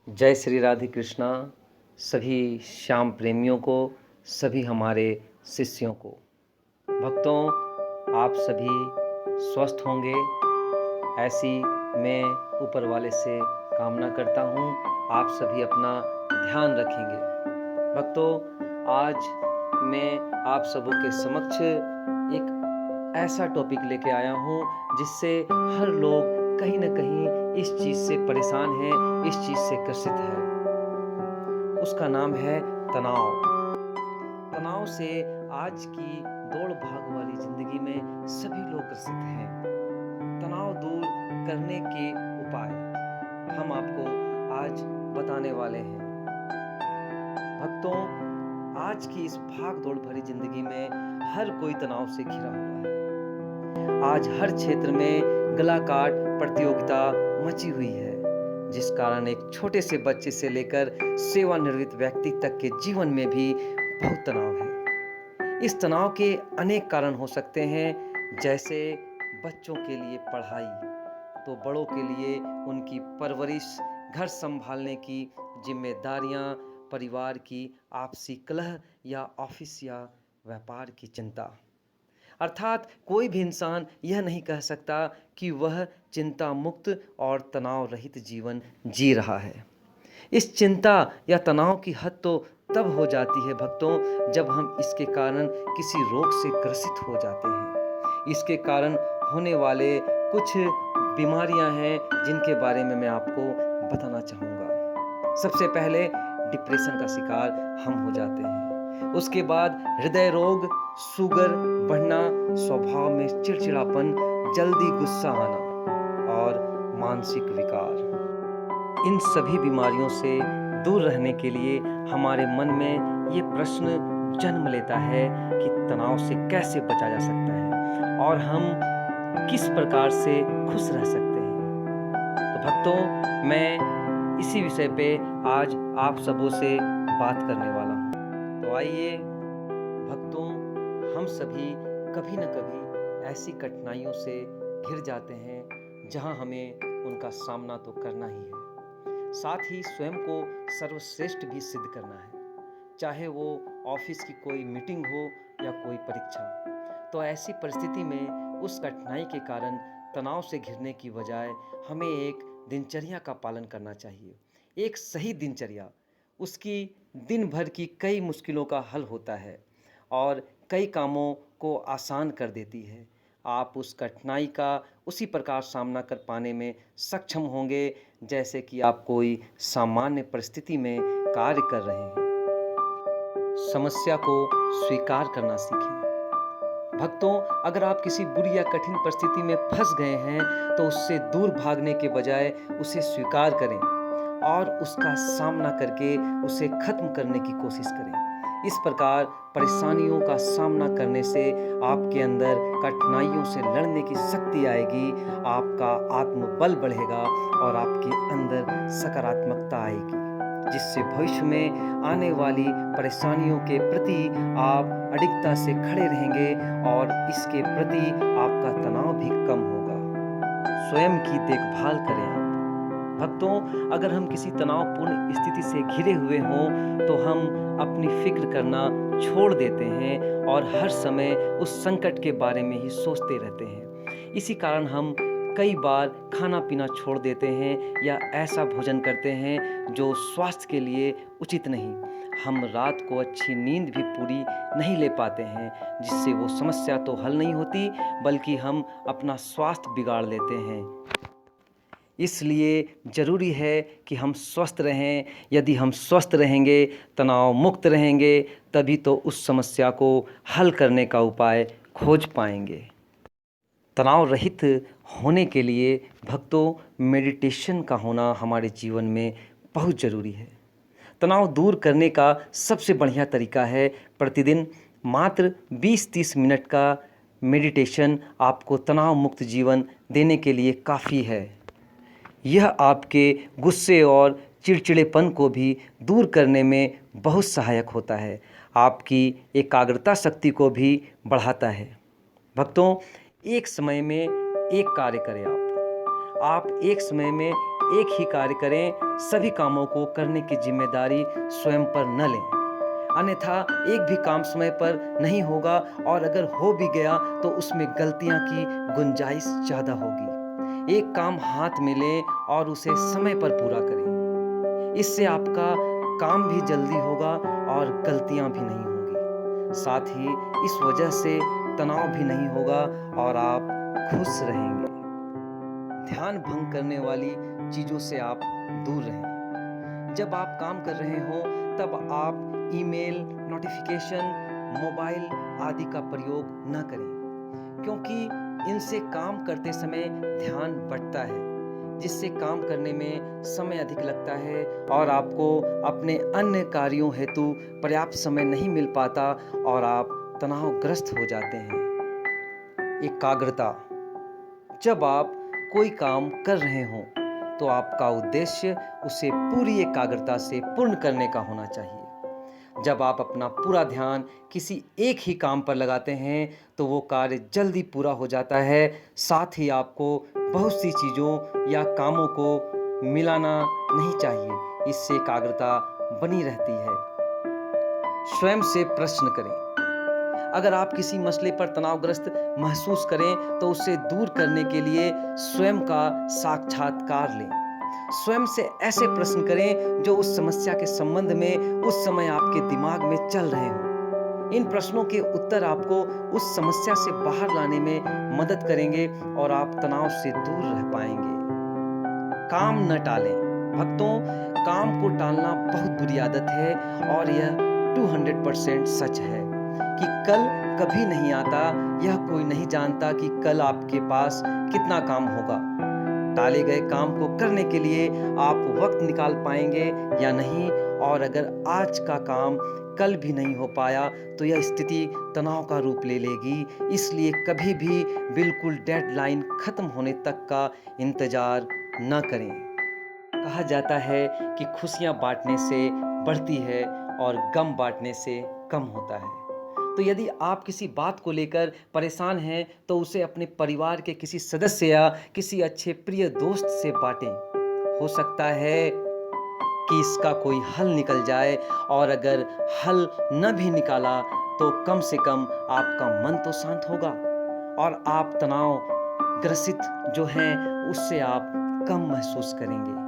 जय श्री राधे कृष्णा। सभी श्याम प्रेमियों को, सभी हमारे शिष्यों को, भक्तों, आप सभी स्वस्थ होंगे ऐसी मैं ऊपर वाले से कामना करता हूँ। आप सभी अपना ध्यान रखेंगे। भक्तों, आज मैं आप सबों के समक्ष एक ऐसा टॉपिक लेके आया हूँ जिससे हर लोग कहीं ना कहीं इस चीज़ से परेशान है, इस चीज़ से ग्रसित है। उसका नाम है तनाव। तनाव से आज की दौड़ भाग वाली जिंदगी में सभी लोग ग्रसित हैं। तनाव दूर करने के उपाय हम आपको आज बताने वाले हैं। भक्तों, आज की इस भाग दौड़ भरी जिंदगी में हर कोई तनाव से घिरा हुआ है। आज हर क्षेत्र में गला काट प्रतियोगिता मची हुई है, जिस कारण एक छोटे से बच्चे से लेकर सेवानिवृत्त व्यक्ति तक के जीवन में भी बहुत तनाव है। इस तनाव के अनेक कारण हो सकते हैं, जैसे बच्चों के लिए पढ़ाई, तो बड़ों के लिए उनकी परवरिश, घर संभालने की जिम्मेदारियां, परिवार की आपसी कलह या ऑफिस या व्यापार की चिंता। अर्थात कोई भी इंसान यह नहीं कह सकता कि वह चिंता मुक्त और तनाव रहित जीवन जी रहा है। इस चिंता या तनाव की हद तो तब हो जाती है भक्तों, जब हम इसके कारण किसी रोग से ग्रसित हो जाते हैं। इसके कारण होने वाले कुछ बीमारियां हैं जिनके बारे में मैं आपको बताना चाहूँगा। सबसे पहले डिप्रेशन का शिकार हम हो जाते हैं। उसके बाद हृदय रोग, शुगर बढ़ना, स्वभाव में चिड़चिड़ापन, जल्दी गुस्सा आना और मानसिक विकार। इन सभी बीमारियों से दूर रहने के लिए हमारे मन में ये प्रश्न जन्म लेता है कि तनाव से कैसे बचा जा सकता है और हम किस प्रकार से खुश रह सकते हैं। तो भक्तों, मैं इसी विषय पे आज आप सबों से बात करने वाला हूँ। तो आइए भक्तों, हम सभी कभी न कभी ऐसी कठिनाइयों से घिर जाते हैं जहां हमें उनका सामना तो करना ही है, साथ ही स्वयं को सर्वश्रेष्ठ भी सिद्ध करना है, चाहे वो ऑफिस की कोई मीटिंग हो या कोई परीक्षा। तो ऐसी परिस्थिति में उस कठिनाई के कारण तनाव से घिरने की बजाय हमें एक दिनचर्या का पालन करना चाहिए। एक सही दिनचर्या उसकी दिन भर की कई मुश्किलों का हल होता है और कई कामों को आसान कर देती है। आप उस कठिनाई का उसी प्रकार सामना कर पाने में सक्षम होंगे जैसे कि आप कोई सामान्य परिस्थिति में कार्य कर रहे हैं। समस्या को स्वीकार करना सीखें। भक्तों, अगर आप किसी बुरी या कठिन परिस्थिति में फंस गए हैं तो उससे दूर भागने के बजाय उसे स्वीकार करें और उसका सामना करके उसे खत्म करने की कोशिश करें। इस प्रकार परेशानियों का सामना करने से आपके अंदर कठिनाइयों से लड़ने की शक्ति आएगी, आपका आत्मबल बढ़ेगा और आपके अंदर सकारात्मकता आएगी, जिससे भविष्य में आने वाली परेशानियों के प्रति आप अडिगता से खड़े रहेंगे और इसके प्रति आपका तनाव भी कम होगा। स्वयं की देखभाल करें आप। भक्तों, अगर हम किसी तनावपूर्ण स्थिति से घिरे हुए हों तो हम अपनी फिक्र करना छोड़ देते हैं और हर समय उस संकट के बारे में ही सोचते रहते हैं। इसी कारण हम कई बार खाना पीना छोड़ देते हैं या ऐसा भोजन करते हैं जो स्वास्थ्य के लिए उचित नहीं। हम रात को अच्छी नींद भी पूरी नहीं ले पाते हैं, जिससे वो समस्या तो हल नहीं होती बल्कि हम अपना स्वास्थ्य बिगाड़ लेते हैं। इसलिए ज़रूरी है कि हम स्वस्थ रहें। यदि हम स्वस्थ रहेंगे, तनाव मुक्त रहेंगे, तभी तो उस समस्या को हल करने का उपाय खोज पाएंगे। तनाव रहित होने के लिए भक्तों, मेडिटेशन का होना हमारे जीवन में बहुत ज़रूरी है। तनाव दूर करने का सबसे बढ़िया तरीका है प्रतिदिन मात्र 20-30 मिनट का मेडिटेशन आपको तनाव मुक्त जीवन देने के लिए काफ़ी है। यह आपके गुस्से और चिड़चिड़ेपन को भी दूर करने में बहुत सहायक होता है, आपकी एकाग्रता शक्ति को भी बढ़ाता है। भक्तों, एक समय में एक कार्य करें। आप एक समय में एक ही कार्य करें, सभी कामों को करने की जिम्मेदारी स्वयं पर न लें। अन्यथा एक भी काम समय पर नहीं होगा और अगर हो भी गया तो उसमें गलतियां की गुंजाइश ज़्यादा होगी। एक काम हाथ में लें और उसे समय पर पूरा करें। इससे आपका काम भी जल्दी होगा और गलतियां भी नहीं होंगी। साथ ही इस वजह से तनाव भी नहीं होगा और आप खुश रहेंगे। ध्यान भंग करने वाली चीज़ों से आप दूर रहें। जब आप काम कर रहे हो तब आप ईमेल, नोटिफिकेशन, मोबाइल आदि का प्रयोग न करें, क्योंकि इनसे काम करते समय ध्यान बंटता है, जिससे काम करने में समय अधिक लगता है और आपको अपने अन्य कार्यों हेतु पर्याप्त समय नहीं मिल पाता और आप तनावग्रस्त हो जाते हैं। एकाग्रता। जब आप कोई काम कर रहे हों तो आपका उद्देश्य उसे पूरी एकाग्रता से पूर्ण करने का होना चाहिए। जब आप अपना पूरा ध्यान किसी एक ही काम पर लगाते हैं तो वो कार्य जल्दी पूरा हो जाता है। साथ ही आपको बहुत सी चीज़ों या कामों को मिलाना नहीं चाहिए, इससे एकाग्रता बनी रहती है। स्वयं से प्रश्न करें। अगर आप किसी मसले पर तनावग्रस्त महसूस करें तो उसे दूर करने के लिए स्वयं का साक्षात्कार लें। स्वयं से ऐसे प्रश्न करें जो उस समस्या के संबंध में उस समय आपके दिमाग में चल रहे हों। इन प्रश्नों के उत्तर आपको उस समस्या से बाहर लाने में मदद करेंगे और आप तनाव से दूर रह पाएंगे। काम न टालें। भक्तों, काम को टालना बहुत बुरी आदत है और यह 200% सच है कि कल कभी नहीं आता। यह कोई नहीं जानता कि कल आपके पास कितना काम होगा। टाले गए काम को करने के लिए आप वक्त निकाल पाएंगे या नहीं, और अगर आज का काम कल भी नहीं हो पाया तो यह स्थिति तनाव का रूप ले लेगी। इसलिए कभी भी बिल्कुल डेडलाइन खत्म होने तक का इंतजार न करें। कहा जाता है कि खुशियां बांटने से बढ़ती है और गम बांटने से कम होता है। तो यदि आप किसी बात को लेकर परेशान हैं तो उसे अपने परिवार के किसी सदस्य या किसी अच्छे प्रिय दोस्त से बांटें। हो सकता है कि इसका कोई हल निकल जाए, और अगर हल न भी निकाला तो कम से कम आपका मन तो शांत होगा और आप तनाव ग्रसित जो हैं उससे आप कम महसूस करेंगे।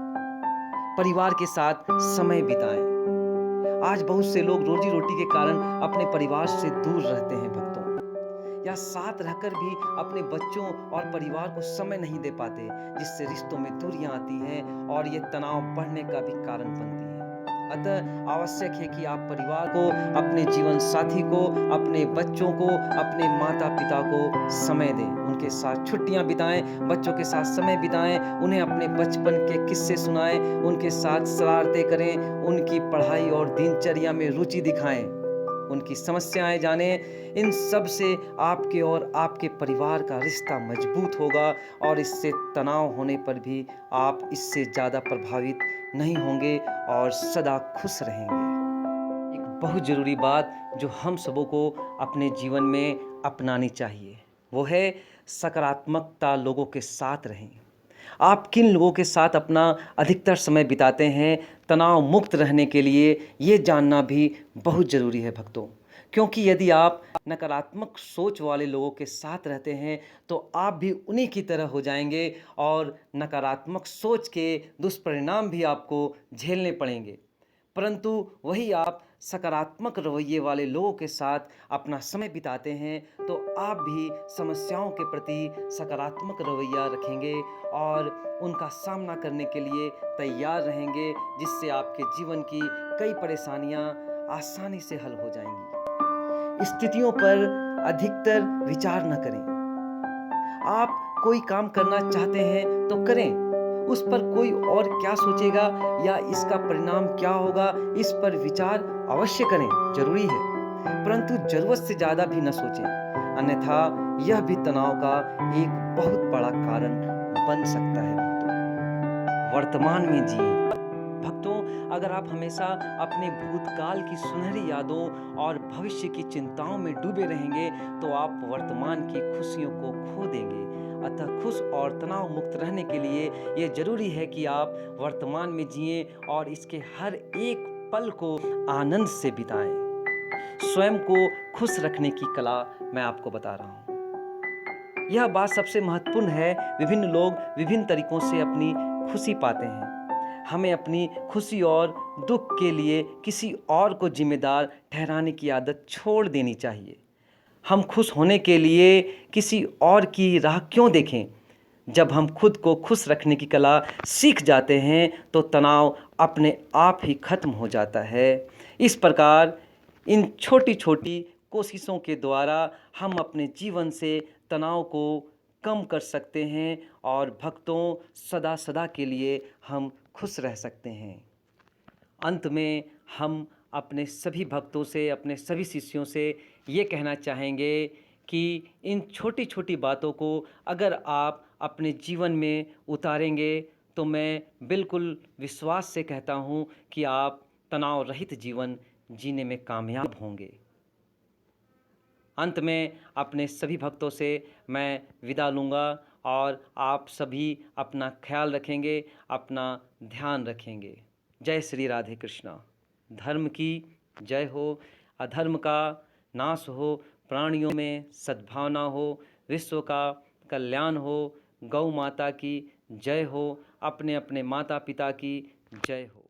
परिवार के साथ समय बिताएं। आज बहुत से लोग रोजी रोटी के कारण अपने परिवार से दूर रहते हैं भक्तों, या साथ रहकर भी अपने बच्चों और परिवार को समय नहीं दे पाते, जिससे रिश्तों में दूरियां आती हैं और ये तनाव बढ़ने का भी कारण बनती है। अतः आवश्यक है कि आप परिवार को, अपने जीवन साथी को, अपने बच्चों को, अपने माता पिता को समय दें, उनके साथ छुट्टियां बिताएं, बच्चों के साथ समय बिताएं, उन्हें अपने बचपन के किस्से सुनाएं, उनके साथ शरारतें करें, उनकी पढ़ाई और दिनचर्या में रुचि दिखाएं, उनकी समस्याएं जानें। इन सब से आपके और आपके परिवार का रिश्ता मजबूत होगा और इससे तनाव होने पर भी आप इससे ज़्यादा प्रभावित नहीं होंगे और सदा खुश रहेंगे। एक बहुत ज़रूरी बात जो हम सबों को अपने जीवन में अपनानी चाहिए वो है सकारात्मकता। लोगों के साथ रहें। आप किन लोगों के साथ अपना अधिकतर समय बिताते हैं, तनाव मुक्त रहने के लिए ये जानना भी बहुत ज़रूरी है भक्तों। क्योंकि यदि आप नकारात्मक सोच वाले लोगों के साथ रहते हैं तो आप भी उन्हीं की तरह हो जाएंगे और नकारात्मक सोच के दुष्परिणाम भी आपको झेलने पड़ेंगे। परंतु वही आप सकारात्मक रवैये वाले लोगों के साथ अपना समय बिताते हैं तो आप भी समस्याओं के प्रति सकारात्मक रवैया रखेंगे और उनका सामना करने के लिए तैयार रहेंगे, जिससे आपके जीवन की कई परेशानियां आसानी से हल हो जाएंगी। स्थितियों पर अधिकतर विचार न करें। आप कोई काम करना चाहते हैं तो करें, उस पर कोई और क्या सोचेगा या इसका परिणाम क्या होगा, इस पर विचार अवश्य करें, जरूरी है, परंतु जरूरत से ज़्यादा भी न सोचें, अन्यथा यह भी तनाव का एक बहुत बड़ा कारण बन सकता है भक्तों। वर्तमान में जिए। भक्तों, अगर आप हमेशा अपने भूतकाल की सुनहरी यादों और भविष्य की चिंताओं में डूबे रहेंगे तो आप वर्तमान की खुशियों को खो देंगे। अतः खुश और तनाव मुक्त रहने के लिए ये ज़रूरी है कि आप वर्तमान में जिएं और इसके हर एक पल को आनंद से बिताएं। स्वयं को खुश रखने की कला मैं आपको बता रहा हूँ। यह बात सबसे महत्वपूर्ण है। विभिन्न लोग विभिन्न तरीकों से अपनी खुशी पाते हैं। हमें अपनी खुशी और दुख के लिए किसी और को जिम्मेदार ठहराने की आदत छोड़ देनी चाहिए। हम खुश होने के लिए किसी और की राह क्यों देखें? जब हम खुद को खुश रखने की कला सीख जाते हैं तो तनाव अपने आप ही खत्म हो जाता है। इस प्रकार इन छोटी छोटी कोशिशों के द्वारा हम अपने जीवन से तनाव को कम कर सकते हैं और भक्तों सदा सदा के लिए हम खुश रह सकते हैं। अंत में हम अपने सभी भक्तों से, अपने सभी शिष्यों से ये कहना चाहेंगे कि इन छोटी छोटी बातों को अगर आप अपने जीवन में उतारेंगे तो मैं बिल्कुल विश्वास से कहता हूँ कि आप तनाव रहित जीवन जीने में कामयाब होंगे। अंत में अपने सभी भक्तों से मैं विदा लूँगा और आप सभी अपना ख्याल रखेंगे, अपना ध्यान रखेंगे। जय श्री राधे कृष्णा। धर्म की जय हो, अधर्म का नाश हो, प्राणियों में सद्भावना हो, विश्व का कल्याण हो, गौ माता की जय हो, अपने अपने माता पिता की जय हो।